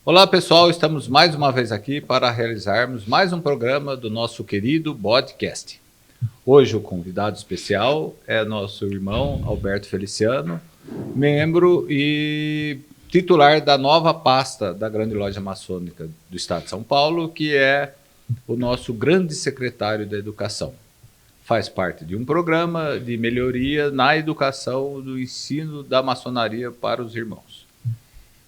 Olá pessoal, estamos mais uma vez aqui para realizarmos mais um programa do nosso querido podcast. Hoje o convidado especial é nosso irmão Alberto Feliciano, membro e titular da nova pasta da Grande Loja Maçônica do Estado de São Paulo, que é o nosso grande secretário da Educação. Faz parte de um programa de melhoria na educação do ensino da maçonaria para os irmãos.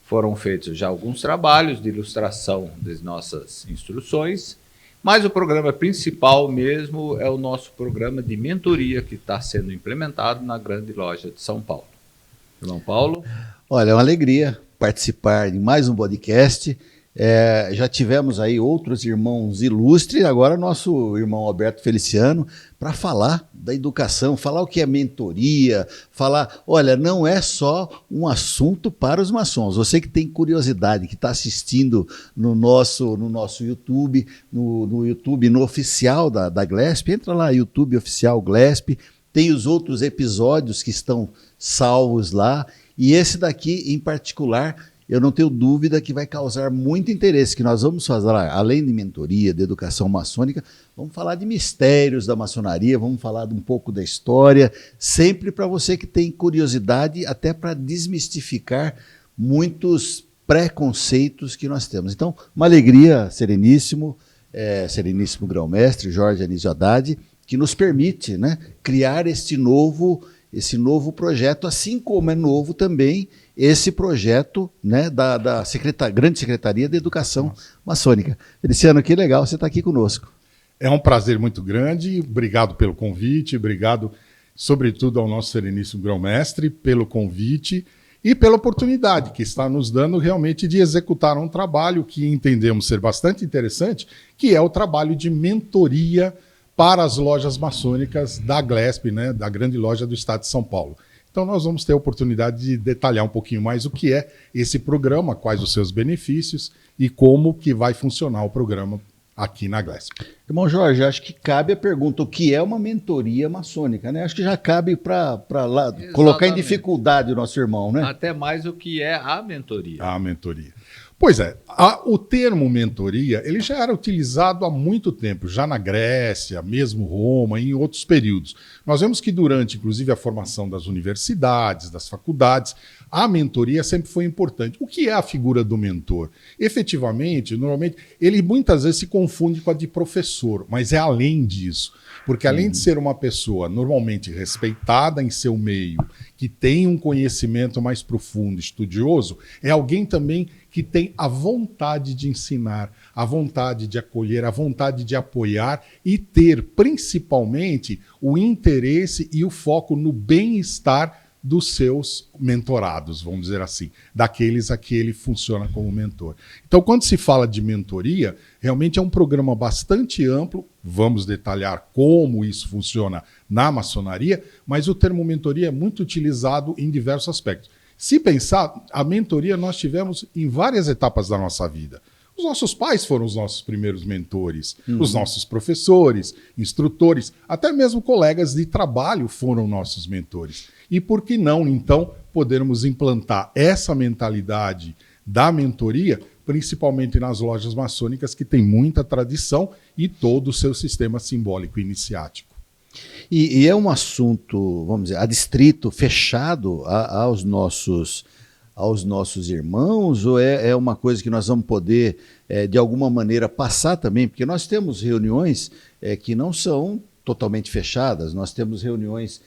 Foram feitos já alguns trabalhos de ilustração das nossas instruções, mas o programa principal mesmo é o nosso programa de mentoria que está sendo implementado na Grande Loja de São Paulo. Irmão Paulo? Olha, é uma alegria participar de mais um podcast. Já tivemos aí outros irmãos ilustres, agora nosso irmão Alberto Feliciano, para falar da educação, falar o que é mentoria, falar, olha, não é só um assunto para os maçons. Você que tem curiosidade, que está assistindo no nosso YouTube, no YouTube, no oficial da GLESP, entra lá, YouTube oficial GLESP, tem os outros episódios que estão salvos lá, e esse daqui em particular, eu não tenho dúvida que vai causar muito interesse, que nós vamos fazer, além de mentoria, de educação maçônica, vamos falar de mistérios da maçonaria, vamos falar um pouco da história, sempre para você que tem curiosidade, até para desmistificar muitos preconceitos que nós temos. Então, uma alegria, Sereníssimo Grão-Mestre, Jorge Anísio Haddad, que nos permite, né, criar esse novo projeto, assim como é novo também esse projeto, né, da Grande Secretaria de Educação Maçônica. Feliciano, que legal você estar aqui conosco. É um prazer muito grande, obrigado pelo convite, obrigado sobretudo ao nosso Sereníssimo Grão-Mestre pelo convite e pela oportunidade que está nos dando realmente de executar um trabalho que entendemos ser bastante interessante, que é o trabalho de mentoria para as lojas maçônicas da GLESP, né, da Grande Loja do Estado de São Paulo. Então nós vamos ter a oportunidade de detalhar um pouquinho mais o que é esse programa, quais os seus benefícios e como que vai funcionar o programa aqui na GLESP. Irmão Jorge, acho que cabe a pergunta, o que é uma mentoria maçônica, né? Acho que já cabe para colocar em dificuldade o nosso irmão, né? Até mais o que é a mentoria. A mentoria. Pois é, o termo mentoria, ele já era utilizado há muito tempo, já na Grécia, mesmo Roma, em outros períodos. Nós vemos que durante, inclusive, a formação das universidades, das faculdades, a mentoria sempre foi importante. O que é a figura do mentor? Efetivamente, normalmente, ele muitas vezes se confunde com a de professor, mas é além disso. Porque além de ser uma pessoa normalmente respeitada em seu meio, que tem um conhecimento mais profundo, estudioso, é alguém também que tem a vontade de ensinar, a vontade de acolher, a vontade de apoiar e ter, principalmente, o interesse e o foco no bem-estar dos seus mentorados, vamos dizer assim, daqueles a que ele funciona como mentor. Então, quando se fala de mentoria, realmente é um programa bastante amplo, vamos detalhar como isso funciona na maçonaria, mas o termo mentoria é muito utilizado em diversos aspectos. Se pensar, a mentoria nós tivemos em várias etapas da nossa vida. Os nossos pais foram os nossos primeiros mentores, os nossos professores, instrutores, até mesmo colegas de trabalho foram nossos mentores. E por que não, então, podermos implantar essa mentalidade da mentoria, principalmente nas lojas maçônicas, que tem muita tradição e todo o seu sistema simbólico iniciático. E é um assunto, vamos dizer, adstrito, fechado aos nossos irmãos, ou é uma coisa que nós vamos poder, de alguma maneira, passar também? Porque nós temos reuniões que não são totalmente fechadas, nós temos reuniões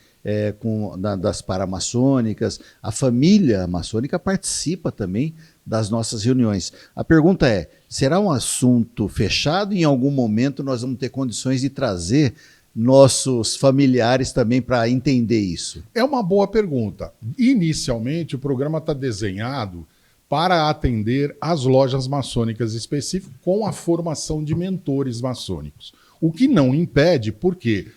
das paramaçônicas, a família maçônica participa também das nossas reuniões. A pergunta é, será um assunto fechado e em algum momento nós vamos ter condições de trazer nossos familiares também para entender isso? É uma boa pergunta. Inicialmente, o programa está desenhado para atender as lojas maçônicas específicas com a formação de mentores maçônicos. O que não impede, porque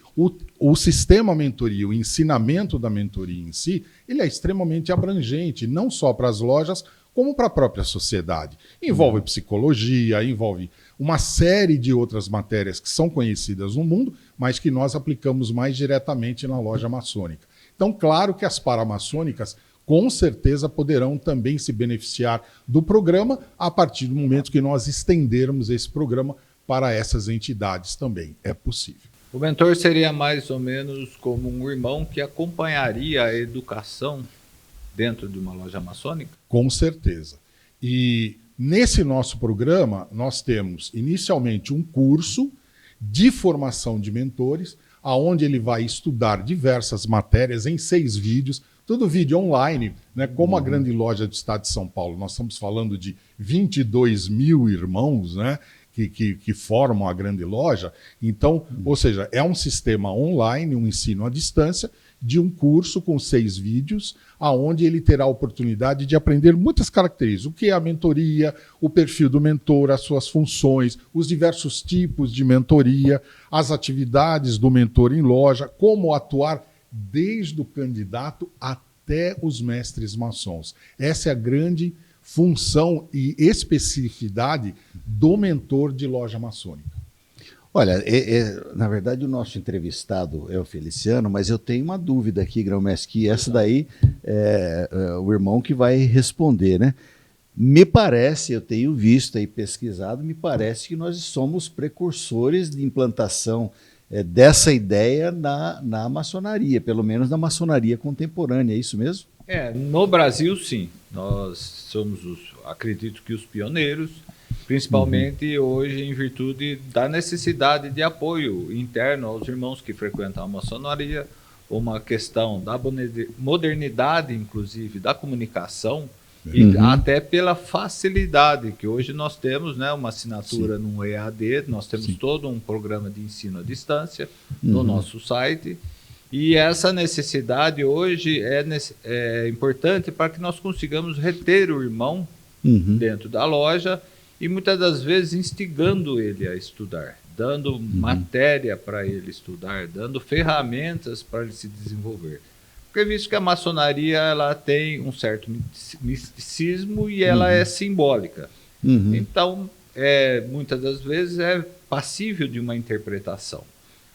o sistema mentoria, o ensinamento da mentoria em si, ele é extremamente abrangente, não só para as lojas, como para a própria sociedade. Envolve psicologia, envolve uma série de outras matérias que são conhecidas no mundo, mas que nós aplicamos mais diretamente na loja maçônica. Então, claro que as paramaçônicas com certeza poderão também se beneficiar do programa a partir do momento que nós estendermos esse programa para essas entidades também. É possível. O mentor seria mais ou menos como um irmão que acompanharia a educação dentro de uma loja maçônica? Com certeza. E nesse nosso programa, nós temos inicialmente um curso de formação de mentores, aonde ele vai estudar diversas matérias em 6 vídeos, tudo vídeo online, né? Como a grande loja do estado de São Paulo, nós estamos falando de 22 mil irmãos, né? Que formam a grande loja. Então, ou seja, é um sistema online, um ensino à distância, de um curso com 6 vídeos, aonde ele terá a oportunidade de aprender muitas características. O que é a mentoria, o perfil do mentor, as suas funções, os diversos tipos de mentoria, as atividades do mentor em loja, como atuar desde o candidato até os mestres maçons. Essa é a grande função e especificidade do mentor de loja maçônica. Olha, na verdade o nosso entrevistado é o Feliciano, mas eu tenho uma dúvida aqui, Grão-Mestre, que essa daí é o irmão que vai responder, né? Me parece, eu tenho visto e pesquisado, me parece que nós somos precursores de implantação dessa ideia na maçonaria, pelo menos na maçonaria contemporânea, é isso mesmo? No Brasil, sim. Nós somos, acredito que os pioneiros, principalmente hoje em virtude da necessidade de apoio interno aos irmãos que frequentam a maçonaria, uma questão da modernidade, inclusive, da comunicação, e até pela facilidade que hoje nós temos, né, uma assinatura num EAD, nós temos todo um programa de ensino à distância no nosso site, e essa necessidade hoje é importante para que nós consigamos reter o irmão dentro da loja e muitas das vezes instigando ele a estudar, dando matéria para ele estudar, dando ferramentas para ele se desenvolver. Porque visto que a maçonaria ela tem um certo misticismo e ela é simbólica. Então, muitas das vezes é passível de uma interpretação.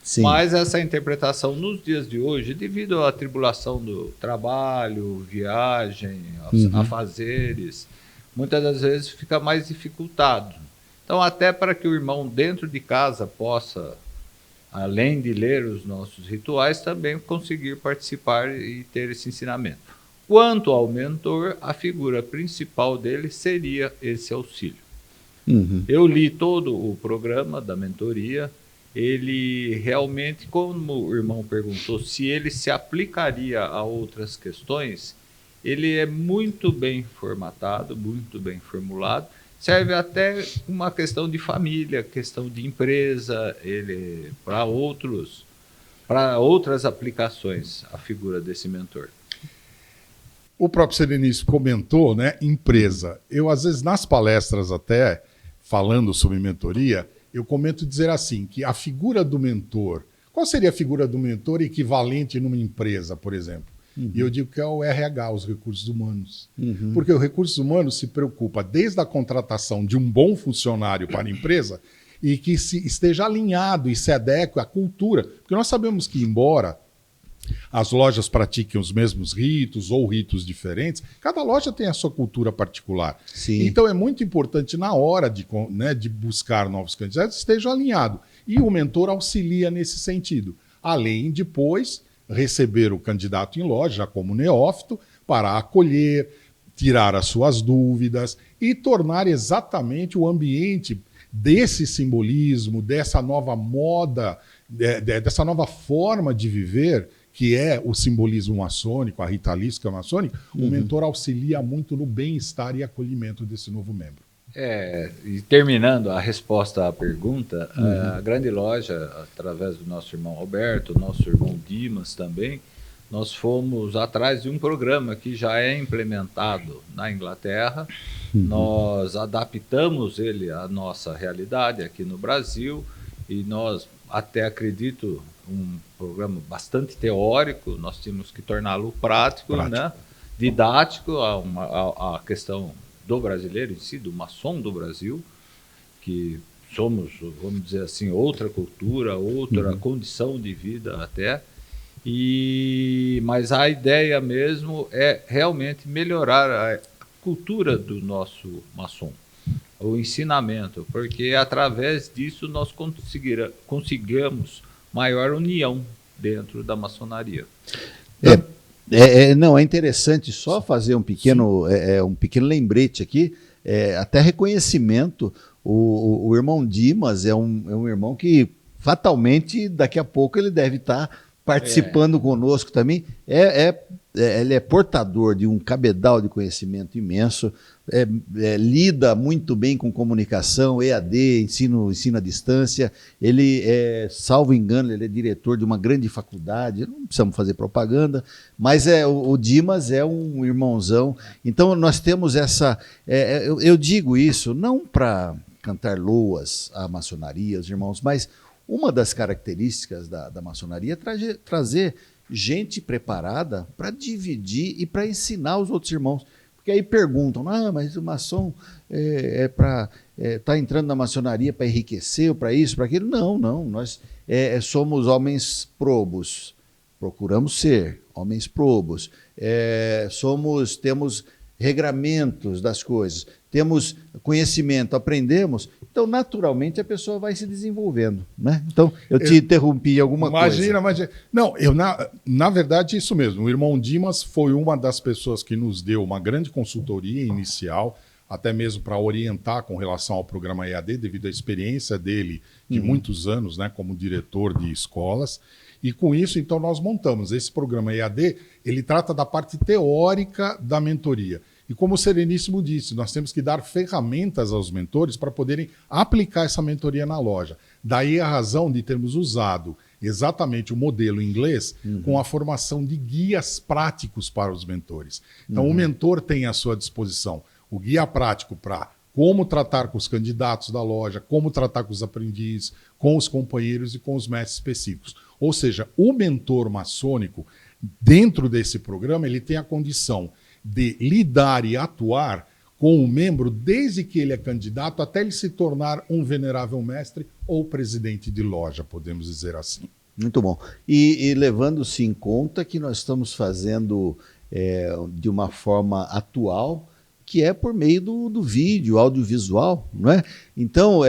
Sim. Mas essa interpretação nos dias de hoje, devido à tribulação do trabalho, viagem, afazeres, muitas das vezes fica mais dificultado. Então, até para que o irmão dentro de casa possa, além de ler os nossos rituais, também conseguir participar e ter esse ensinamento. Quanto ao mentor, a figura principal dele seria esse auxílio. Eu li todo o programa da mentoria. Ele realmente, como o irmão perguntou, se ele se aplicaria a outras questões, ele é muito bem formatado, muito bem formulado, serve até uma questão de família, questão de empresa, ele para outras aplicações, a figura desse mentor. O próprio Serenício comentou, né, empresa. Eu, às vezes, nas palestras até, falando sobre mentoria, eu comento dizer assim, que a figura do mentor, qual seria a figura do mentor equivalente numa empresa, por exemplo? E eu digo que é o RH, os recursos humanos. Porque o recursos humanos se preocupa desde a contratação de um bom funcionário para a empresa e que esteja alinhado e se adeque à cultura. Porque nós sabemos que, embora as lojas pratiquem os mesmos ritos ou ritos diferentes, cada loja tem a sua cultura particular. Sim. Então é muito importante na hora de buscar novos candidatos estejam alinhados. E o mentor auxilia nesse sentido. Além de, depois, receber o candidato em loja como neófito para acolher, tirar as suas dúvidas e tornar exatamente o ambiente desse simbolismo, dessa nova moda, dessa nova forma de viver, que é o simbolismo maçônico, a ritualística maçônica, o mentor auxilia muito no bem-estar e acolhimento desse novo membro. E terminando a resposta à pergunta, a grande loja, através do nosso irmão Alberto, nosso irmão Dimas também, nós fomos atrás de um programa que já é implementado na Inglaterra, nós adaptamos ele à nossa realidade aqui no Brasil e nós, até acredito, um programa bastante teórico, nós tínhamos que torná-lo prático. Né? Didático, a questão do brasileiro em si, do maçom do Brasil, que somos, vamos dizer assim, outra cultura, outra condição de vida até, Mas a ideia mesmo é realmente melhorar a cultura do nosso maçom, o ensinamento, porque através disso nós consigamos maior união dentro da maçonaria. Não, é interessante só fazer um pequeno lembrete aqui, até reconhecimento. O irmão Dimas é um irmão que fatalmente daqui a pouco ele deve estar participando conosco também. Ele é portador de um cabedal de conhecimento imenso, lida muito bem com comunicação, EAD, ensino à distância. Ele, salvo engano, ele é diretor de uma grande faculdade, não precisamos fazer propaganda, mas o Dimas é um irmãozão. Então nós temos essa... eu digo isso não para cantar loas à maçonaria, os irmãos, mas uma das características da maçonaria é trazer gente preparada para dividir e para ensinar os outros irmãos. Porque aí perguntam, mas o maçom está entrando na maçonaria para enriquecer, ou para isso, para aquilo. Não, nós somos homens probos, procuramos ser homens probos, temos regramentos das coisas, temos conhecimento, aprendemos, então naturalmente a pessoa vai se desenvolvendo, né? Então eu te interrompi alguma coisa. Imagina. Não, na verdade isso mesmo, o irmão Dimas foi uma das pessoas que nos deu uma grande consultoria inicial, até mesmo para orientar com relação ao programa EAD, devido à experiência dele de muitos anos, né, como diretor de escolas. E com isso, então, nós montamos esse programa EAD, ele trata da parte teórica da mentoria. E como o Sereníssimo disse, nós temos que dar ferramentas aos mentores para poderem aplicar essa mentoria na loja. Daí a razão de termos usado exatamente o modelo inglês com a formação de guias práticos para os mentores. Então, o mentor tem à sua disposição o guia prático para como tratar com os candidatos da loja, como tratar com os aprendizes, com os companheiros e com os mestres específicos. Ou seja, o mentor maçônico, dentro desse programa, ele tem a condição de lidar e atuar com o membro desde que ele é candidato até ele se tornar um venerável mestre ou presidente de loja, podemos dizer assim. Muito bom. E levando-se em conta que nós estamos fazendo de uma forma atual, que é por meio do vídeo, audiovisual, não é? Então,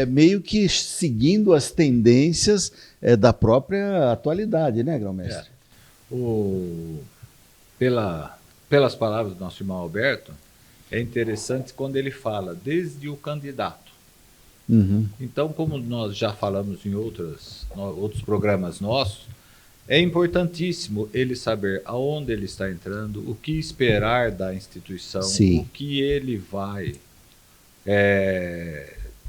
meio que seguindo as tendências da própria atualidade, né, Grão-Mestre? Pelas palavras do nosso irmão Alberto, é interessante quando ele fala desde o candidato. Então, como nós já falamos em outros programas nossos, é importantíssimo ele saber aonde ele está entrando, o que esperar da instituição, Sim. o que ele vai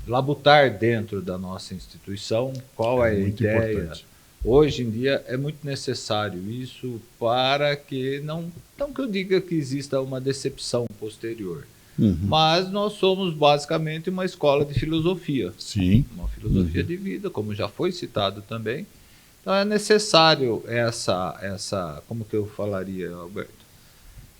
labutar dentro da nossa instituição, qual é a ideia. Importante. Hoje em dia é muito necessário isso para que não que eu diga que exista uma decepção posterior, mas nós somos basicamente uma escola de filosofia. Sim. Uma filosofia de vida, como já foi citado também. Então é necessário essa como que eu falaria, Alberto?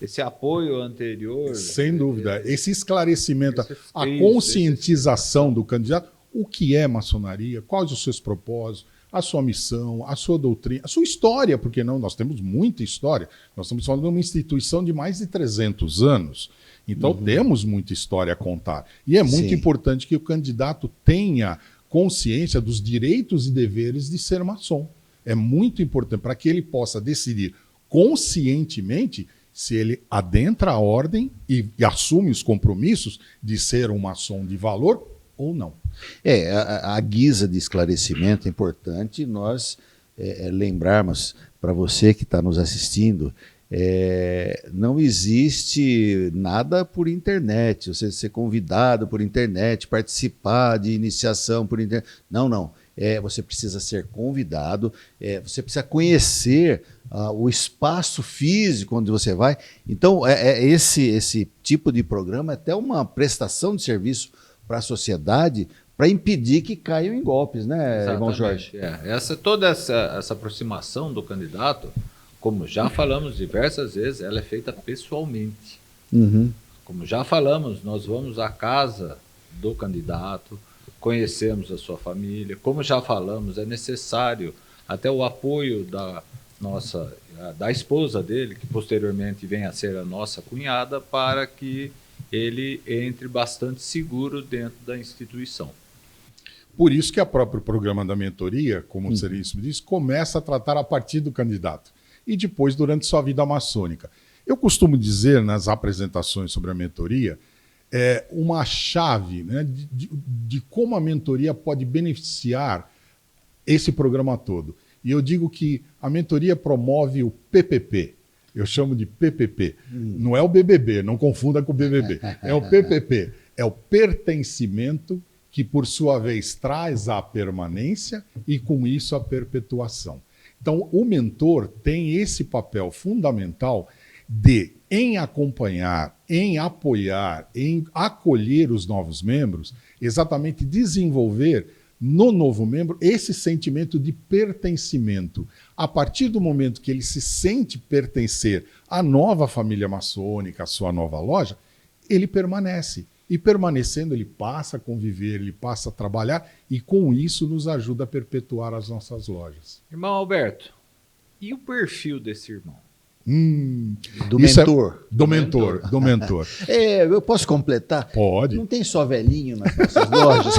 Esse apoio anterior. Sem dúvida. Esse esclarecimento, a conscientização do candidato, o que é maçonaria, quais os seus propósitos, a sua missão, a sua doutrina, a sua história, porque não, nós temos muita história. Nós estamos falando de uma instituição de mais de 300 anos. Então temos muita história a contar. E é muito importante que o candidato tenha consciência dos direitos e deveres de ser maçom. É muito importante para que ele possa decidir conscientemente se ele adentra a ordem e assume os compromissos de ser um maçom de valor ou não. A guisa de esclarecimento é importante nós lembrarmos para você que está nos assistindo, não existe nada por internet, você ser convidado por internet, participar de iniciação por internet. Não. Você precisa ser convidado, você precisa conhecer o espaço físico onde você vai. Então, esse tipo de programa é até uma prestação de serviço para a sociedade para impedir que caiam em golpes, né, irmão Jorge? Toda essa aproximação do candidato, como já falamos diversas vezes, ela é feita pessoalmente. Como já falamos, nós vamos à casa do candidato, conhecemos a sua família. Como já falamos, é necessário até o apoio da esposa dele, que posteriormente vem a ser a nossa cunhada, para que ele entre bastante seguro dentro da instituição. Por isso que o próprio programa da mentoria, como o Seríssimo disse, começa a tratar a partir do candidato e depois durante sua vida maçônica. Eu costumo dizer nas apresentações sobre a mentoria uma chave, né, de como a mentoria pode beneficiar esse programa todo. E eu digo que a mentoria promove o PPP. Eu chamo de PPP. Não é o BBB, não confunda com o BBB. É o PPP. É o pertencimento que, por sua vez, traz a permanência e, com isso, a perpetuação. Então, o mentor tem esse papel fundamental de, em acompanhar, em apoiar, em acolher os novos membros, exatamente desenvolver no novo membro esse sentimento de pertencimento. A partir do momento que ele se sente pertencer à nova família maçônica, à sua nova loja, ele permanece. E permanecendo, ele passa a conviver, ele passa a trabalhar e, com isso, nos ajuda a perpetuar as nossas lojas. Irmão Alberto, e o perfil desse irmão? Do mentor. Do mentor. Eu posso completar? Pode. Não tem só velhinho nas nossas lojas?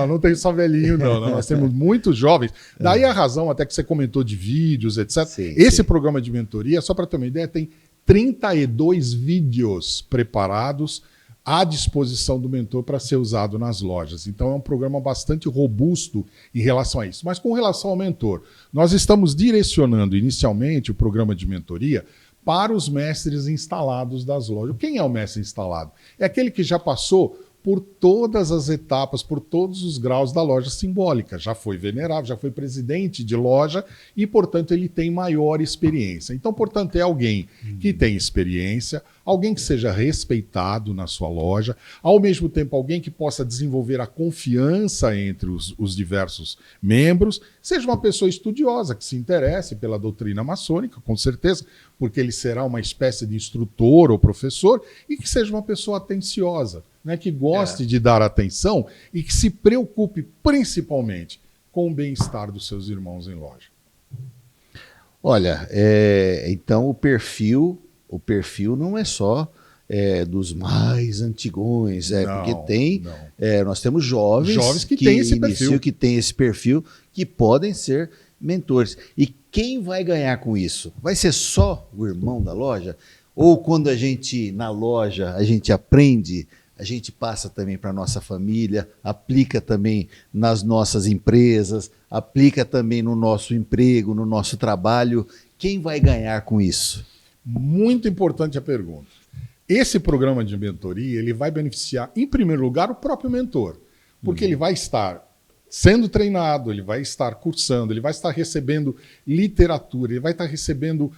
Não tem só velhinho, não. Nós temos muitos jovens. Daí a razão, até que você comentou de vídeos, etc. Esse programa de mentoria, só para ter uma ideia, tem 32 vídeos preparados à disposição do mentor para ser usado nas lojas. Então é um programa bastante robusto em relação a isso. Mas com relação ao mentor, nós estamos direcionando inicialmente o programa de mentoria para os mestres instalados das lojas. Quem é o mestre instalado? É aquele que já passou por todas as etapas, por todos os graus da loja simbólica. Já foi venerável, já foi presidente de loja e, portanto, ele tem maior experiência. Então, portanto, é alguém que tem experiência, alguém que seja respeitado na sua loja, ao mesmo tempo alguém que possa desenvolver a confiança entre os diversos membros, seja uma pessoa estudiosa, que se interesse pela doutrina maçônica, com certeza, porque ele será uma espécie de instrutor ou professor, e que seja uma pessoa atenciosa, né, que goste de dar atenção e que se preocupe principalmente com o bem-estar dos seus irmãos em loja. Olha, então o perfil não é só dos mais antigões, porque nós temos jovens que têm esse perfil, que podem ser mentores. E quem vai ganhar com isso? Vai ser só o irmão da loja? Ou quando a gente, na loja, a gente aprende, a gente passa também para a nossa família, aplica também nas nossas empresas, aplica também no nosso emprego, no nosso trabalho. Quem vai ganhar com isso? Muito importante a pergunta. Esse programa de mentoria, ele vai beneficiar, em primeiro lugar, o próprio mentor, porque ele vai estar sendo treinado, ele vai estar cursando, ele vai estar recebendo literatura, ele vai estar recebendo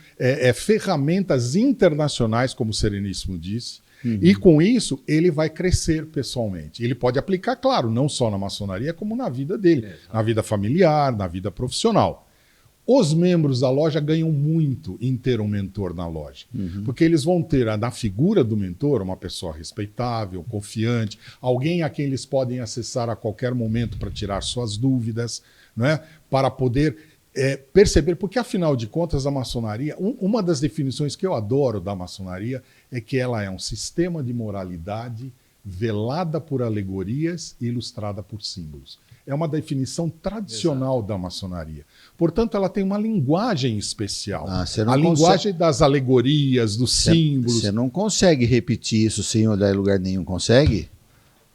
ferramentas internacionais, como o Sereníssimo disse, e com isso ele vai crescer pessoalmente. Ele pode aplicar, claro, não só na maçonaria, como na vida dele, na vida familiar, na vida profissional. Os membros da loja ganham muito em ter um mentor na loja, porque eles vão ter na figura do mentor uma pessoa respeitável, confiante, alguém a quem eles podem acessar a qualquer momento para tirar suas dúvidas, né? Para poder perceber, porque afinal de contas a maçonaria, uma das definições que eu adoro da maçonaria é que ela é um sistema de moralidade velada por alegorias e ilustrada por símbolos. É uma definição tradicional da maçonaria. Portanto, ela tem uma linguagem especial. Linguagem das alegorias, dos símbolos. Você não consegue repetir isso sem olhar em lugar nenhum, consegue?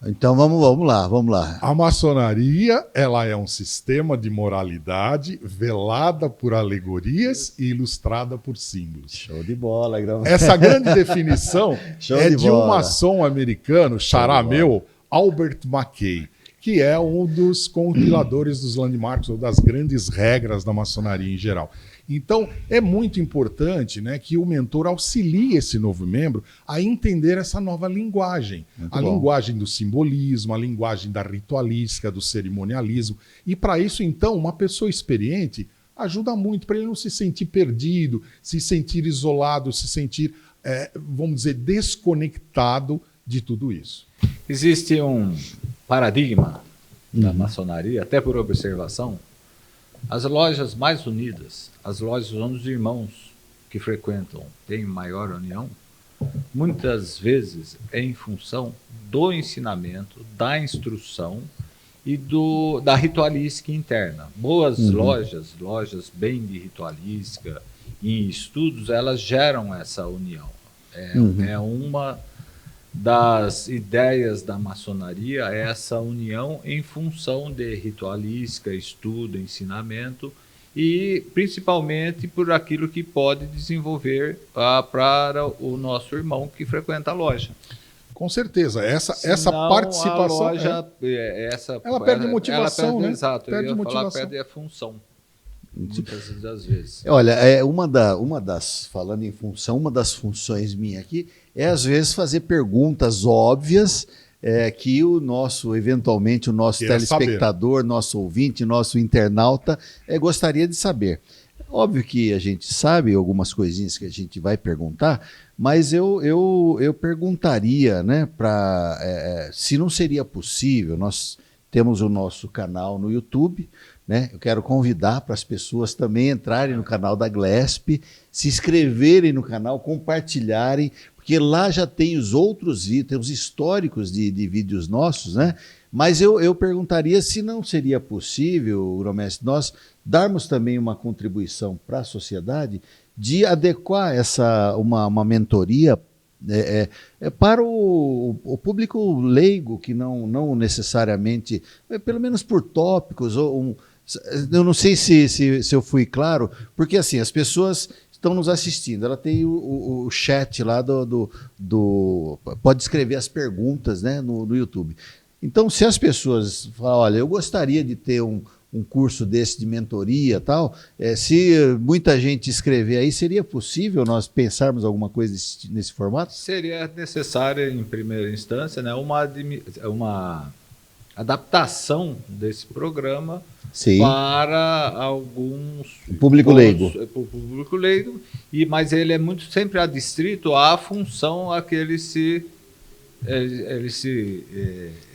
Então vamos lá. A maçonaria, ela é um sistema de moralidade velada por alegorias e ilustrada por símbolos. Show de bola. Essa grande definição de um maçom americano, charameu, Albert McKay, que é um dos compiladores dos landmarks ou das grandes regras da maçonaria em geral. Então, é muito importante, né, que o mentor auxilie esse novo membro a entender essa nova linguagem. Linguagem do simbolismo, a linguagem da ritualística, do cerimonialismo. E para isso, então, uma pessoa experiente ajuda muito para ele não se sentir perdido, se sentir isolado, se sentir, vamos dizer, desconectado de tudo isso. Existe um paradigma da maçonaria, até por observação, As lojas mais unidas, as lojas onde os irmãos que frequentam têm maior união, muitas vezes é em função do ensinamento, da instrução e da ritualística interna. Boas lojas bem de ritualística e estudos, elas geram essa união. É uma das ideias da maçonaria, essa união em função de ritualística, estudo, ensinamento e principalmente por aquilo que pode desenvolver para o nosso irmão que frequenta a loja. Com certeza, essa Senão, participação. A loja, ela perde motivação, ela perde, né? Exato, Perde eu ia motivação. falar, perde a função. Muitas das vezes. Olha, falando em função, uma das funções minha aqui é às vezes fazer perguntas óbvias que eventualmente o nosso Queira telespectador, saber. Nosso ouvinte, nosso internauta gostaria de saber. Óbvio que a gente sabe algumas coisinhas que a gente vai perguntar, mas eu perguntaria, né, se não seria possível. Nós temos o nosso canal no YouTube, né? Eu quero convidar para as pessoas também entrarem no canal da Glesp, se inscreverem no canal, compartilharem, porque lá já tem os outros vídeos, tem os históricos de vídeos nossos, né? Mas eu perguntaria se não seria possível, Grosmestre, nós darmos também uma contribuição para a sociedade de adequar uma mentoria para o público leigo, que não necessariamente, pelo menos por tópicos, eu não sei se eu fui claro, porque assim, as pessoas estão nos assistindo, ela tem o chat lá pode escrever as perguntas, né, no YouTube. Então, se as pessoas falam, olha, eu gostaria de ter um curso desse de mentoria e tal, se muita gente escrever aí, seria possível nós pensarmos alguma coisa nesse formato? Seria necessária, em primeira instância, né, uma adaptação desse programa Sim. para alguns... Público leigo. Público leigo, mas ele é sempre adstrito à função a que ele se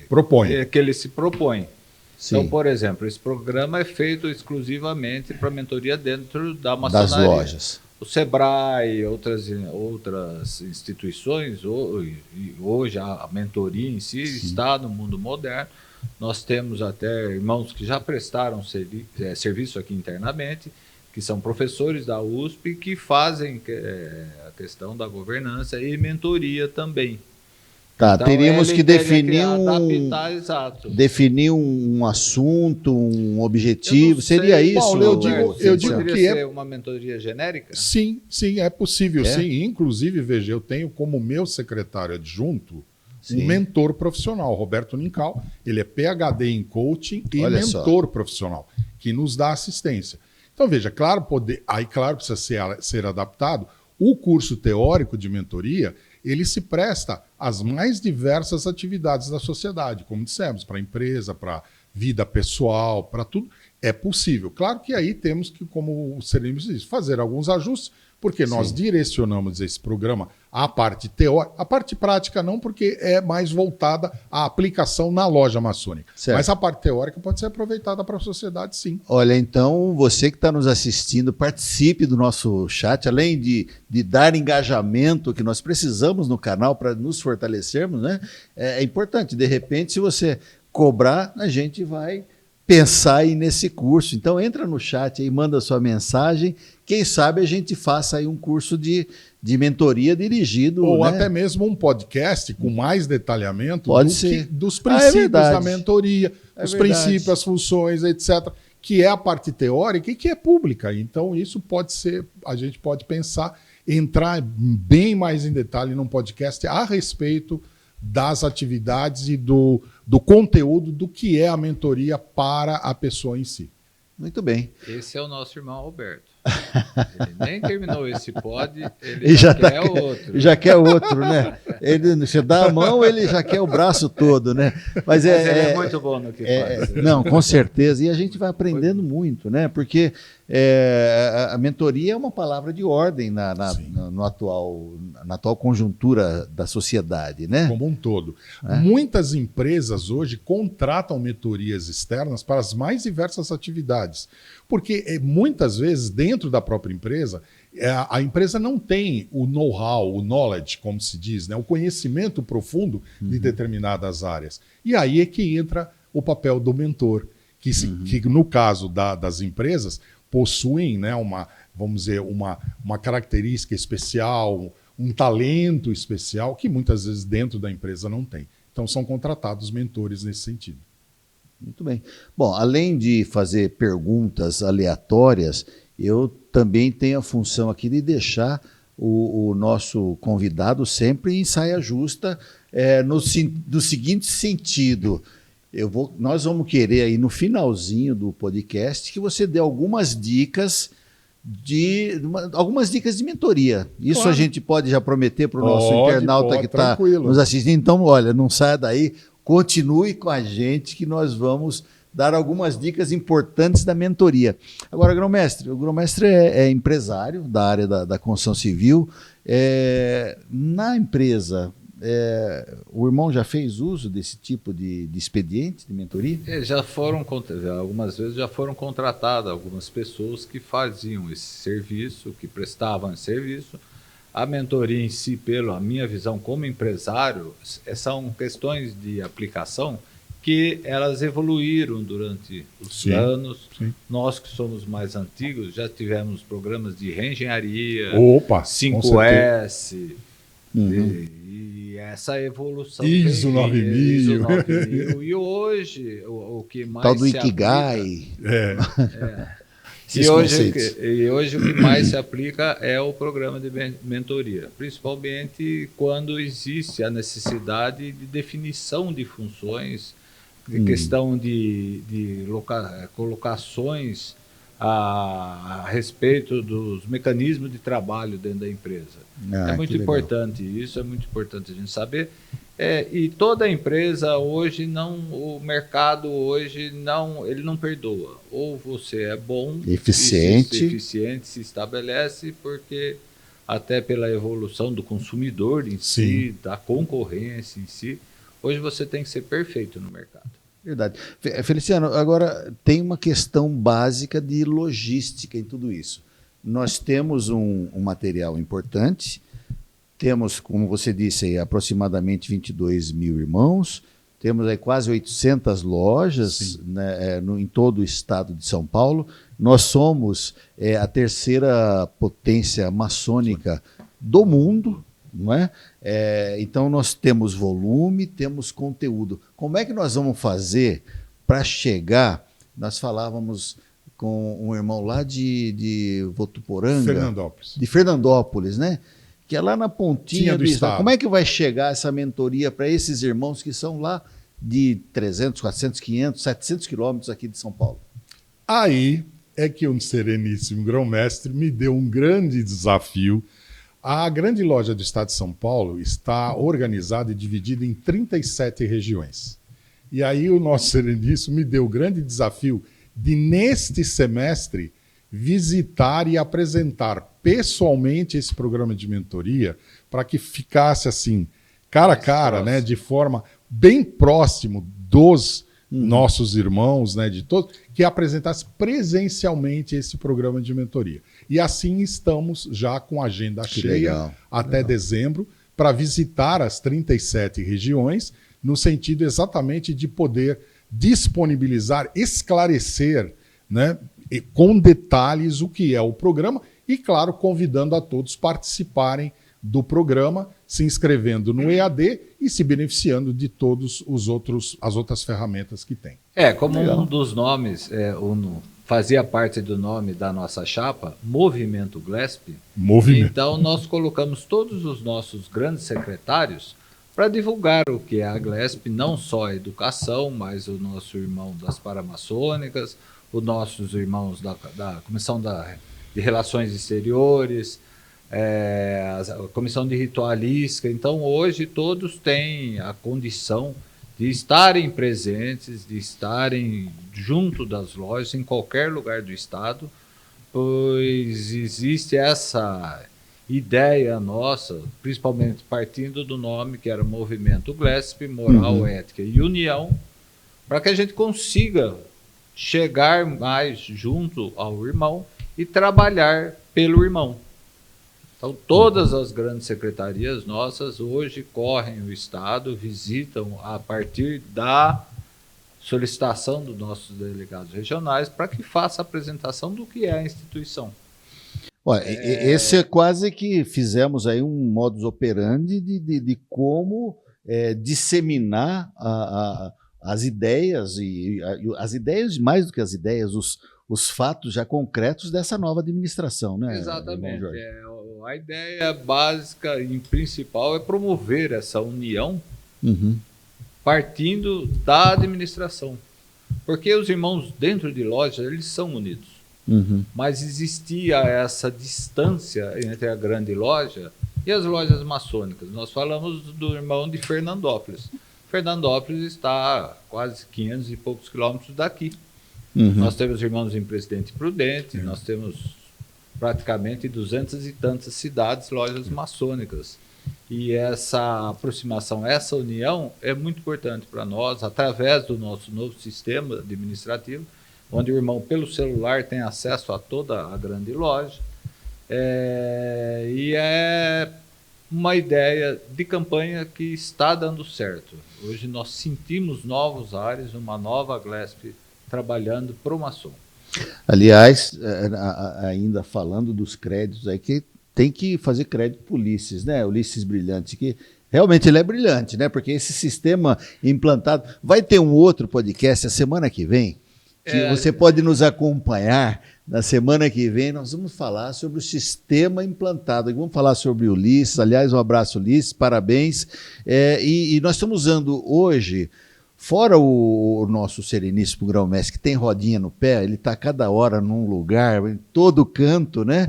propõe. Sim. Então, por exemplo, esse programa é feito exclusivamente para mentoria dentro da maçonaria. Das lojas. O Sebrae, outras instituições, hoje a mentoria em si está no mundo moderno. Nós temos até irmãos que já prestaram serviço aqui internamente, que são professores da USP, que fazem a questão da governança e mentoria também. Tá, Então, teríamos que definir definir um assunto, um objetivo. Seria isso? Paulo, eu digo poderia que ser uma mentoria genérica? Sim, é possível, sim. Inclusive, veja, eu tenho como meu secretário adjunto um mentor profissional, Roberto Nincal. Ele é PhD em coaching e mentor profissional, que nos dá assistência. Então, veja, claro, precisa ser adaptado. O curso teórico de mentoria, ele se presta às mais diversas atividades da sociedade, como dissemos, para a empresa, para vida pessoal, para tudo. É possível. Claro que aí temos que, como o Seremos diz, fazer alguns ajustes, porque nós direcionamos esse programa à parte teórica, a parte prática não, porque é mais voltada à aplicação na loja maçônica. Certo. Mas a parte teórica pode ser aproveitada para a sociedade, sim. Olha, então, você que está nos assistindo, participe do nosso chat, além de dar engajamento que nós precisamos no canal para nos fortalecermos, né? É importante, de repente, se você cobrar, a gente vai pensar aí nesse curso. Então entra no chat aí, manda sua mensagem. Quem sabe a gente faça aí um curso de mentoria dirigido. Ou né? até mesmo um podcast com mais detalhamento dos princípios da mentoria, os princípios, as funções, etc., que é a parte teórica e que é pública. Então isso pode ser, a gente pode pensar, entrar bem mais em detalhe num podcast a respeito das atividades e do conteúdo do que é a mentoria para a pessoa em si. Muito bem. Esse é o nosso irmão Alberto. Ele nem terminou esse pod, ele já quer outro. Já quer outro, né? Você dá a mão, ele já quer o braço todo, né? Mas ele é muito bom no que faz. Não, com certeza. E a gente vai aprendendo muito, né? Porque a mentoria é uma palavra de ordem na atual conjuntura da sociedade, né? Como um todo. Muitas empresas hoje contratam mentorias externas para as mais diversas atividades. Porque muitas vezes, dentro da própria empresa, a empresa não tem o know-how, o knowledge, como se diz, né? O conhecimento profundo de determinadas áreas. E aí é que entra o papel do mentor, que no caso das empresas, possuem, né, vamos dizer, uma característica especial, um talento especial, que muitas vezes dentro da empresa não tem. Então são contratados mentores nesse sentido. Muito bem. Bom, além de fazer perguntas aleatórias, eu também tenho a função aqui de deixar o nosso convidado sempre em saia justa, no seguinte sentido. Nós vamos querer aí no finalzinho do podcast que você dê algumas dicas de mentoria. Isso claro. A gente pode já prometer para o nosso internauta que está nos assistindo. Então, olha, não saia daí, continue com a gente que nós vamos dar algumas dicas importantes da mentoria. Agora, o grão-mestre é empresário da área da construção civil. Na empresa, o irmão já fez uso desse tipo de expediente de mentoria? Algumas vezes já foram contratadas algumas pessoas que faziam esse serviço, que prestavam esse serviço. A mentoria em si, pela minha visão como empresário, são questões de aplicação que elas evoluíram durante os anos. Sim. Nós que somos mais antigos já tivemos programas de reengenharia, 5S, e essa evolução. ISO 9000. E hoje, o que mais tal do Ikigai. E hoje o que mais se aplica é o programa de mentoria, principalmente quando existe a necessidade de definição de funções, de questão de colocações a respeito dos mecanismos de trabalho dentro da empresa. É muito importante isso, é muito importante a gente saber. E toda empresa hoje o mercado hoje ele não perdoa. Ou você é bom, eficiente, se estabelece, porque até pela evolução do consumidor em si, da concorrência em si, hoje você tem que ser perfeito no mercado. Verdade. Feliciano, agora tem uma questão básica de logística em tudo isso. Nós temos um material importante, temos, como você disse, aí, aproximadamente 22 mil irmãos, temos aí quase 800 lojas, né, em todo o estado de São Paulo. Nós somos a terceira potência maçônica do mundo, não é? Então nós temos volume, temos conteúdo. Como é que nós vamos fazer para chegar? Nós falávamos com um irmão lá de Votuporanga, de Fernandópolis, né? Que é lá na pontinha do estado. Como é que vai chegar essa mentoria para esses irmãos que são lá de 300, 400, 500, 700 quilômetros aqui de São Paulo? Aí é que um sereníssimo grão-mestre me deu um grande desafio. A grande loja do estado de São Paulo está organizada e dividida em 37 regiões. E aí o nosso sereníssimo me deu o grande desafio de, neste semestre, visitar e apresentar pessoalmente esse programa de mentoria para que ficasse assim, cara a cara, né, de forma bem próximo dos nossos irmãos, né, de todos, que apresentasse presencialmente esse programa de mentoria. E assim estamos já com a agenda cheia até dezembro para visitar as 37 regiões, no sentido exatamente de poder disponibilizar, esclarecer, né, com detalhes o que é o programa e, claro, convidando a todos participarem do programa, se inscrevendo no EAD e se beneficiando de todas as outras ferramentas que tem. Como um dos nomes fazia parte do nome da nossa chapa, Movimento GLESP. Então nós colocamos todos os nossos grandes secretários para divulgar o que é a GLESP, não só a educação, mas o nosso irmão das paramaçônicas, os nossos irmãos da Comissão de Relações Exteriores, a comissão de ritualística. Então, hoje, todos têm a condição de estarem presentes, de estarem junto das lojas em qualquer lugar do estado, pois existe essa ideia nossa, principalmente partindo do nome que era Movimento GLESP, Moral, Ética e União, para que a gente consiga chegar mais junto ao irmão e trabalhar pelo irmão. Então, todas as grandes secretarias nossas hoje correm o estado, visitam a partir da solicitação dos nossos delegados regionais para que faça a apresentação do que é a instituição. Olha, esse é quase que fizemos aí um modus operandi de como disseminar as ideias, as ideias, mais do que as ideias, os fatos já concretos dessa nova administração, né? Exatamente. A ideia básica e principal é promover essa união partindo da administração. Porque os irmãos dentro de lojas, eles são unidos. Mas existia essa distância entre a grande loja e as lojas maçônicas. Nós falamos do irmão de Fernandópolis. Fernandópolis está a quase 500 e poucos quilômetros daqui. Nós temos irmãos em Presidente Prudente, nós temos praticamente 200 e tantas cidades, lojas maçônicas. E essa aproximação, essa união é muito importante para nós, através do nosso novo sistema administrativo, onde o irmão, pelo celular, tem acesso a toda a grande loja. E é uma ideia de campanha que está dando certo. Hoje nós sentimos novos ares, uma nova GLESP trabalhando para o maçom. Aliás, ainda falando dos créditos aí, que tem que fazer crédito para o Ulisses, né? Ulisses Brilhante, que realmente ele é brilhante, né? Porque esse sistema implantado... Vai ter um outro podcast a semana que vem, que você pode nos acompanhar. Na semana que vem nós vamos falar sobre o sistema implantado. Vamos falar sobre o Ulisses. Aliás, um abraço, Ulisses, parabéns. E nós estamos usando hoje, fora o nosso Sereníssimo Grão-Mestre, que tem rodinha no pé, ele está cada hora num lugar, em todo canto, né?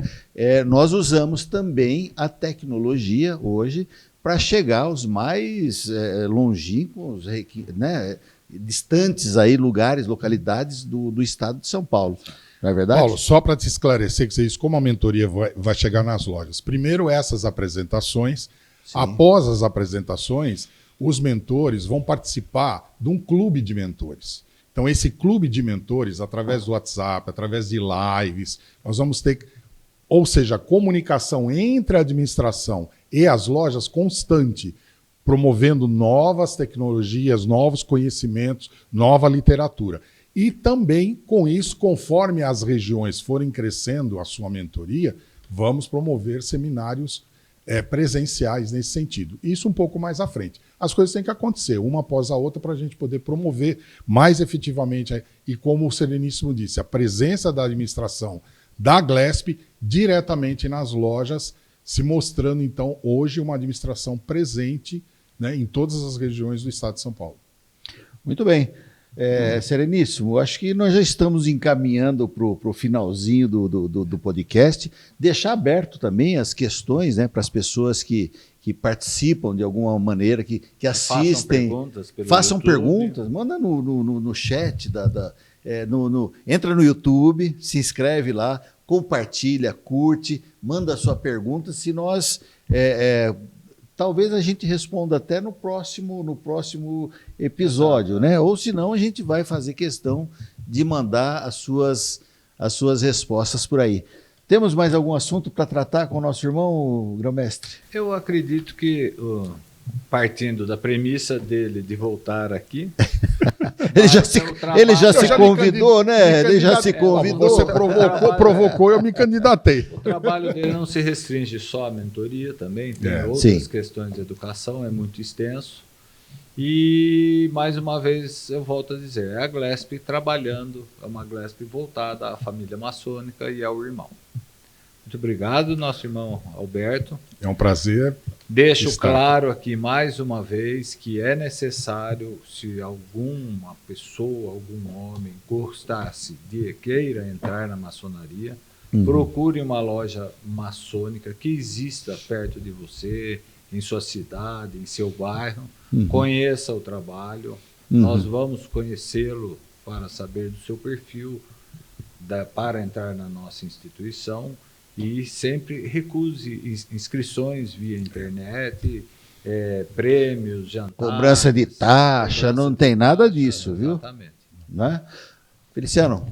Nós usamos também a tecnologia hoje para chegar aos mais longínquos, né? Distantes aí, lugares, localidades do estado de São Paulo. Não é verdade? Paulo, só para te esclarecer que você diz como a mentoria vai chegar nas lojas. Primeiro essas apresentações. Sim. Após as apresentações, os mentores vão participar de um clube de mentores. Então, esse clube de mentores, através do WhatsApp, através de lives, nós vamos ter, ou seja, comunicação entre a administração e as lojas constante, promovendo novas tecnologias, novos conhecimentos, nova literatura. E também, com isso, conforme as regiões forem crescendo a sua mentoria, vamos promover seminários presenciais nesse sentido. Isso um pouco mais à frente. As coisas têm que acontecer, uma após a outra, para a gente poder promover mais efetivamente, e como o Sereníssimo disse, a presença da administração da GLESP diretamente nas lojas, se mostrando, então, hoje uma administração presente, né, em todas as regiões do estado de São Paulo. Muito bem. Sereníssimo, acho que nós já estamos encaminhando para o finalzinho do podcast. Deixar aberto também as questões, né, para as pessoas que participam de alguma maneira, que assistem. Façam perguntas, manda no chat, entra no YouTube, se inscreve lá, compartilha, curte, manda a sua pergunta. Se nós... talvez a gente responda até no próximo episódio, né? Ou senão a gente vai fazer questão de mandar as suas respostas por aí. Temos mais algum assunto para tratar com o nosso irmão, Grão-Mestre? Eu acredito que, partindo da premissa dele de voltar aqui... ele já se convidou, né? Ele já se convidou. Você provocou, eu me candidatei. O trabalho dele não se restringe só à mentoria também, tem outras questões de educação, é muito extenso. E, mais uma vez, eu volto a dizer, é a GLESP trabalhando, é uma GLESP voltada à família maçônica e ao irmão. Muito obrigado, nosso irmão Alberto. É um prazer. Deixo claro aqui mais uma vez que é necessário, se alguma pessoa, algum homem gostasse de queira entrar na maçonaria, Procure uma loja maçônica que exista perto de você, em sua cidade, em seu bairro. Conheça o trabalho. Nós vamos conhecê-lo para saber do seu perfil, para entrar na nossa instituição, e sempre recuse inscrições via internet, prêmios, jantares. Cobrança de taxa, não tem nada disso, viu? Exatamente. Né? Feliciano,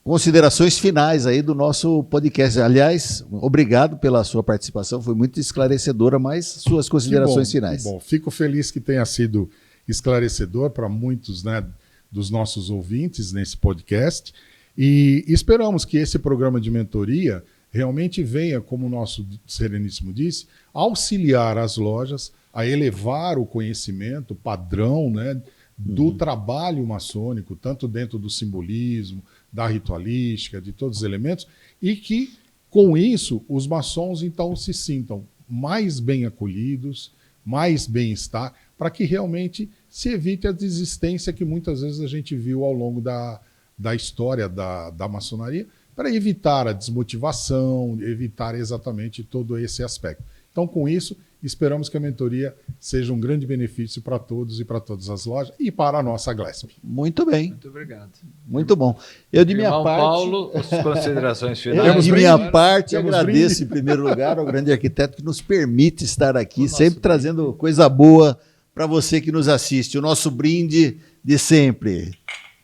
considerações finais aí do nosso podcast. Aliás, obrigado pela sua participação, foi muito esclarecedora, mas suas considerações finais. Que bom, fico feliz que tenha sido esclarecedor para muitos, né, dos nossos ouvintes nesse podcast, e esperamos que esse programa de mentoria realmente venha, como o nosso Sereníssimo disse, auxiliar as lojas a elevar o conhecimento padrão, né, do trabalho maçônico, tanto dentro do simbolismo, da ritualística, de todos os elementos, e que, com isso, os maçons, então, se sintam mais bem acolhidos, mais bem-estar, para que realmente se evite a desistência que muitas vezes a gente viu ao longo da história da maçonaria, para evitar a desmotivação, evitar exatamente todo esse aspecto. Então, com isso, esperamos que a mentoria seja um grande benefício para todos e para todas as lojas e para a nossa Glesp. Muito bem. Muito obrigado. Muito bom. Eu, de minha Irmão parte, Paulo, as considerações finais. de minha parte, Temos agradeço brinde. em primeiro lugar ao grande arquiteto que nos permite estar aqui, O nosso sempre brinde. trazendo coisa boa para você que nos assiste. O nosso brinde de sempre.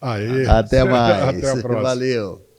Aê. Até mais. Até a próxima. Valeu.